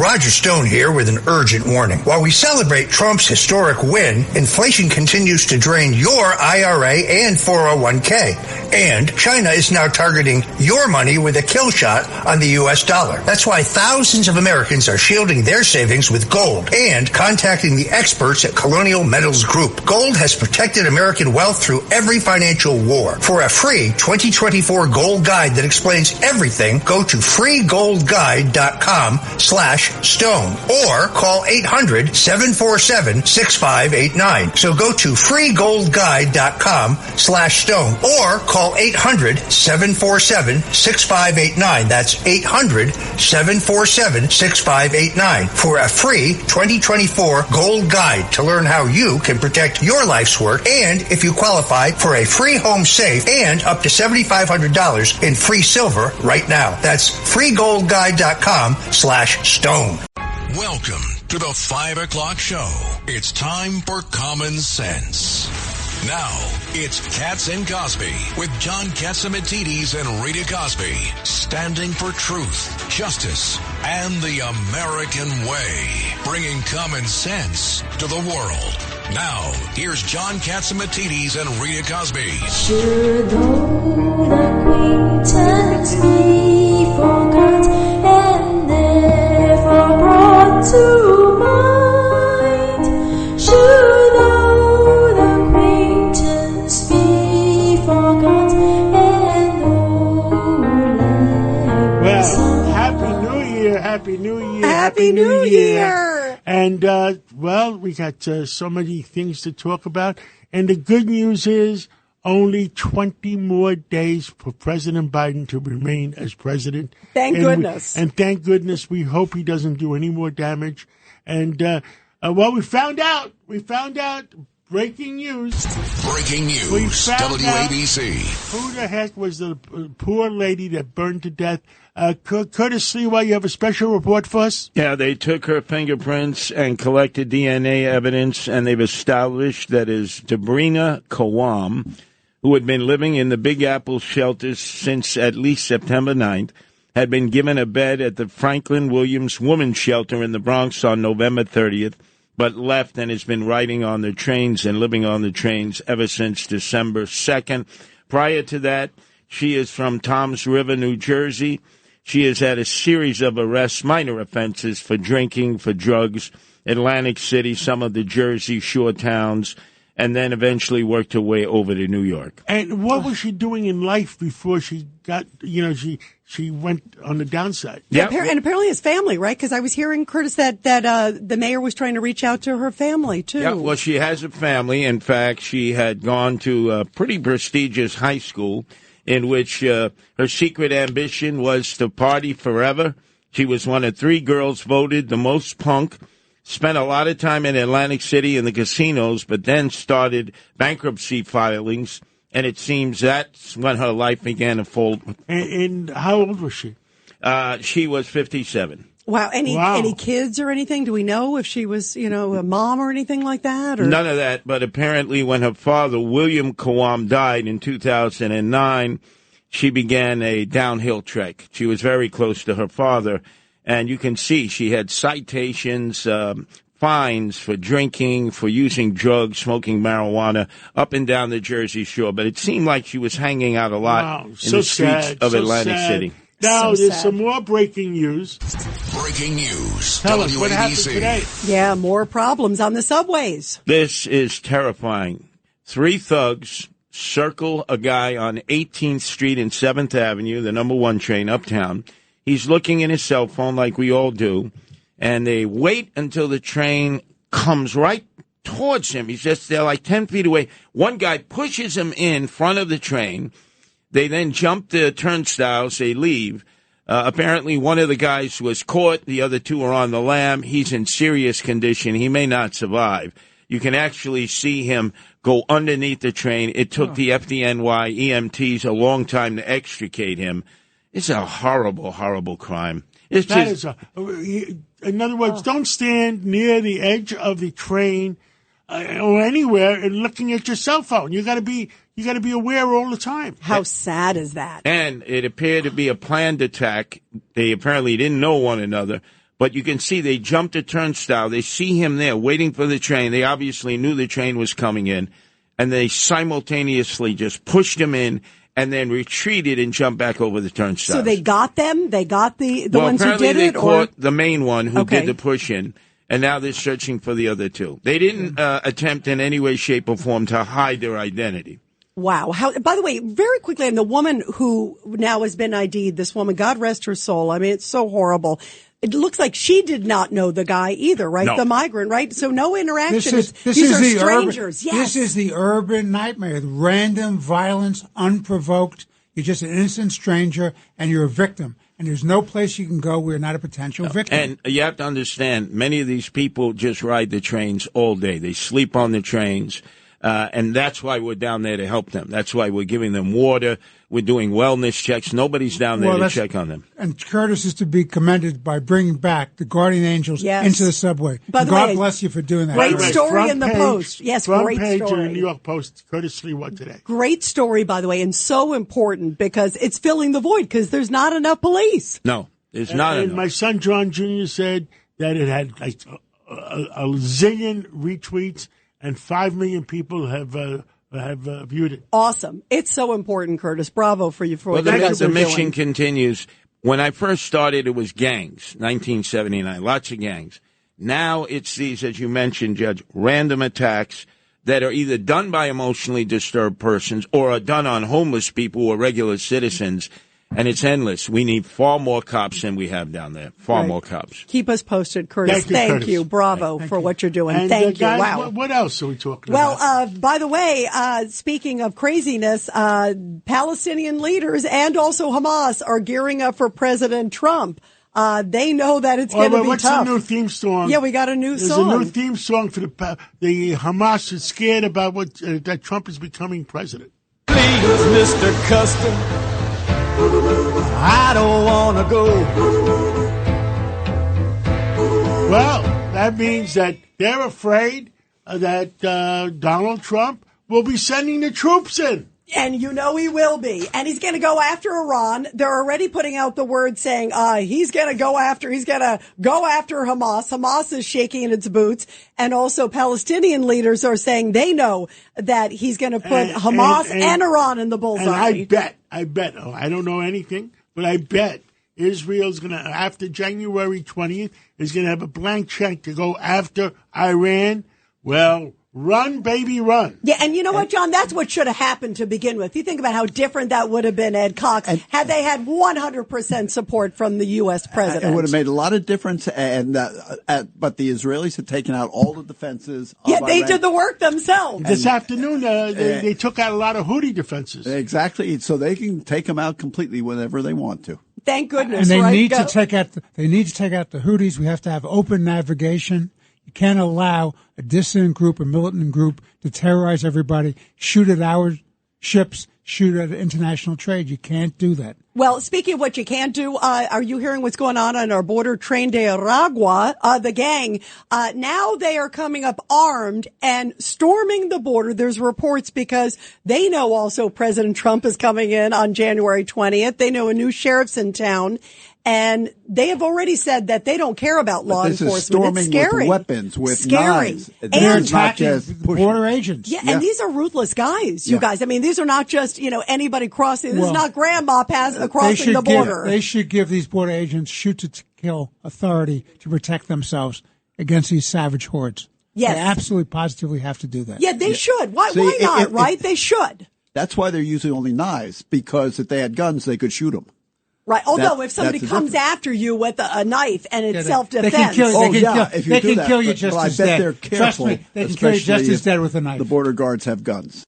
Roger Stone here with an urgent warning. While we celebrate Trump's historic win, inflation continues to drain your IRA and 401k. And China is now targeting your money with a kill shot on the U.S. dollar. That's why thousands of Americans are shielding their savings with gold and contacting the experts at Colonial Metals Group. Gold has protected American wealth through every financial war. For a free 2024 gold guide that explains everything, go to freegoldguide.com/stone or call 800-747-6589. So go to freegoldguide.com/stone or call 800-747-6589. That's 800-747-6589 for a free 2024 gold guide to learn how you can protect your life's work, and if you qualify for a free home safe and up to $7,500 in free silver right now. That's freegoldguide.com/stone. Welcome to the 5 o'clock show. It's time for Common Sense. Now, it's Katz and Cosby with John Catsimatidis and Rita Cosby, standing for truth, justice, and the American way, bringing common sense to the world. Now, here's John Catsimatidis and Rita Cosby. Should old acquaintance be forgot and never brought to mind? Should old acquaintance be forgot and old Well, Happy New Year, Happy New Year, Happy New Year. And, well, we got so many things to talk about. And the good news is only 20 more days for President Biden to remain as president. Thank goodness. And thank goodness. We hope he doesn't do any more damage. And, well, we found out, breaking news. Breaking news, We found WABC. Who the heck was the poor lady that burned to death? Curtis Sliwa, you have a special report for us? Yeah, they took her fingerprints and collected DNA evidence, and they've established that is Debrina Kawam, who had been living in the Big Apple shelters since at least September 9th, had been given a bed at the Franklin Williams Women's Shelter in the Bronx on November 30th, but left and has been riding on the trains and living on the trains ever since December 2nd. Prior to that, she is from Toms River, New Jersey. She has had a series of arrests, minor offenses for drinking, for drugs, Atlantic City, some of the Jersey Shore towns, and then eventually worked her way over to New York. And what was she doing in life before she got, she went on the downside? Yeah, and apparently his family, right? Because I was hearing, Curtis, that the mayor was trying to reach out to her family, too. Yeah, well, she has a family. In fact, she had gone to a pretty prestigious high school in which her secret ambition was to party forever. She was one of 3 girls voted the most punk, spent a lot of time in Atlantic City in the casinos, but then started bankruptcy filings, and it seems that's when her life began to fold. And how old was she? She was 57. Wow. Any kids or anything? Do we know if she was, a mom or anything like that? Or? None of that, but apparently when her father, William Kawam, died in 2009, she began a downhill trek. She was very close to her father, and you can see she had citations, fines for drinking, for using drugs, smoking marijuana up and down the Jersey Shore. But it seemed like she was hanging out a lot in the streets of Atlantic City. Now, there's some more breaking news. Breaking news, Tell us WABC. what happened today. Yeah, more problems on the subways. This is terrifying. 3 thugs circle a guy on 18th Street and 7th Avenue, the number 1 train uptown. He's looking in his cell phone like we all do, and they wait until the train comes right towards him. He's just there like 10 feet away. One guy pushes him in front of the train. They then jump the turnstiles. They leave. Apparently, one of the guys was caught. The other 2 are on the lam. He's in serious condition. He may not survive. You can actually see him go underneath the train. It took the FDNY EMTs a long time to extricate him. It's a horrible, horrible crime. It's just, in other words, don't stand near the edge of the train or anywhere and looking at your cell phone. You got to be aware all the time. How sad is that? And it appeared to be a planned attack. They apparently didn't know one another, But you can see they jumped a turnstile. They see him there waiting for the train. They obviously knew the train was coming in, and they simultaneously just pushed him in and then retreated and jumped back over the turnstile. So they got them? They got the ones who did it? Apparently they caught the main one who did the push-in, and now they're searching for the other two. They didn't attempt in any way, shape, or form to hide their identity. Wow. By the way, very quickly, and the woman who now has been ID'd, this woman, God rest her soul. I mean, it's so horrible. It looks like she did not know the guy either, right? No. The migrant, right? So no interaction. This These is are the strangers. Urban, Yes. This is the urban nightmare. Random violence, unprovoked. You're just an innocent stranger, and you're a victim. And there's no place you can go where you're not a potential victim. And you have to understand, many of these people just ride the trains all day. They sleep on the trains. And that's why we're down there to help them. That's why we're giving them water. We're doing wellness checks. Nobody's down there to check on them. And Curtis is to be commended by bringing back the guardian angels into the subway. By the God way, bless you for doing that. Great story in the Post. Yes, front great page story. in the New York Post, Curtis Sliwa today. Great story, by the way, and so important because it's filling the void because there's not enough police. No, there's not And enough. my son John Jr. said that it had like a zillion retweets and 5 million people have viewed it. Awesome. It's so important, Curtis. Bravo for you for what you guys the are mission doing. continues. When I first started, it was gangs, 1979, lots of gangs. Now it's these, as you mentioned, Judge, random attacks that are either done by emotionally disturbed persons or are done on homeless people or regular citizens. And it's endless. We need far more cops than we have down there. Far more cops. Keep us posted, Curtis. Thank you. Bravo for what you're doing. And Thank you. guys, Wow. What else are we talking about? Well, by the way, speaking of craziness, Palestinian leaders and also Hamas are gearing up for President Trump. They know that it's going to be what's tough. the new theme song? Yeah, we got a new There's song. a new theme song for the Hamas is scared about that Trump is becoming president. Please, Mr. Custom, I don't want to go. Well, that means that they're afraid that Donald Trump will be sending the troops in. And you know he will be. And he's going to go after Iran. They're already putting out the word saying he's going to go after Hamas. Hamas is shaking in its boots. And also Palestinian leaders are saying they know that he's going to put Hamas and Iran in the bullseye. And I bet, I don't know anything, but I bet Israel's going to, after January 20th, is going to have a blank check to go after Iran. Well, run, baby, run. Yeah, and you know what, John? That's what should have happened to begin with. You think about how different that would have been, Ed Cox, had they had 100% support from the U.S. president. It would have made a lot of difference, but the Israelis had taken out all the defenses. Yeah, they did the work themselves. This afternoon, they took out a lot of Houthi defenses. Exactly, so they can take them out completely whenever they want to. Thank goodness. And they need to take out the Houthis. We have to have open navigation. You can't allow a dissident group, a militant group, to terrorize everybody, shoot at our ships, shoot at international trade. You can't do that. Well, speaking of what you can't do, are you hearing what's going on our border, Tren de Aragua? The gang, now they are coming up armed and storming the border. There's reports because they know also President Trump is coming in on January 20th. They know a new sheriff's in town. And they have already said that they don't care about law enforcement. Is storming it's scary. with weapons, with scary. knives. They're And attacking border agents. Yeah, and these are ruthless guys, you guys. I mean, these are not just, anybody crossing. This is not grandma crossing the border. They should give these border agents shoot-to-kill authority to protect themselves against these savage hordes. Yes. They absolutely, positively have to do that. Yeah, they should. Why not, right? They should. That's why they're using only knives, because if they had guns, they could shoot them. Right. Although if somebody comes after you with a knife and it's self-defense. They can kill you just I as bet dead. they're careful. Trust me, they can kill you just as dead with a knife. The border guards have guns.